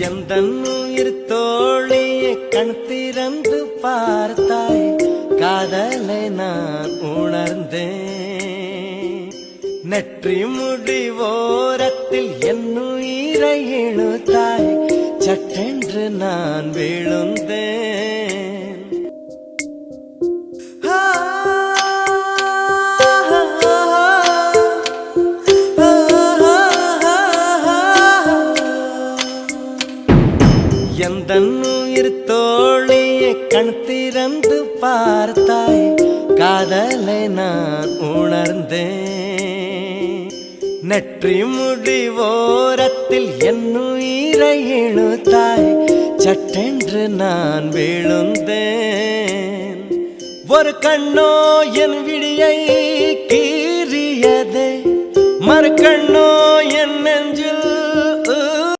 எந்தன் உயிர் தோழியை கண் திறந்து பார்த்தாய், காதலை நான் உணர்ந்தேன். நெற்றி முடி ஓரத்தில் என் உயிரை இழுத்தாய், சட்டென்று நான் விழுந்தேன். எந்தன் உயிர் தோழியை கண் திறந்து பார்த்தாய், காதலை நான் உணர்ந்தேன். நெற்றி முடி ஓரத்தில் என் உயிரை இழுத்தாய், சட்டென்று நான் விழுந்தேன். ஒரு கண்ணோ என் விழியை கீறியதே, மறு கண்ணோ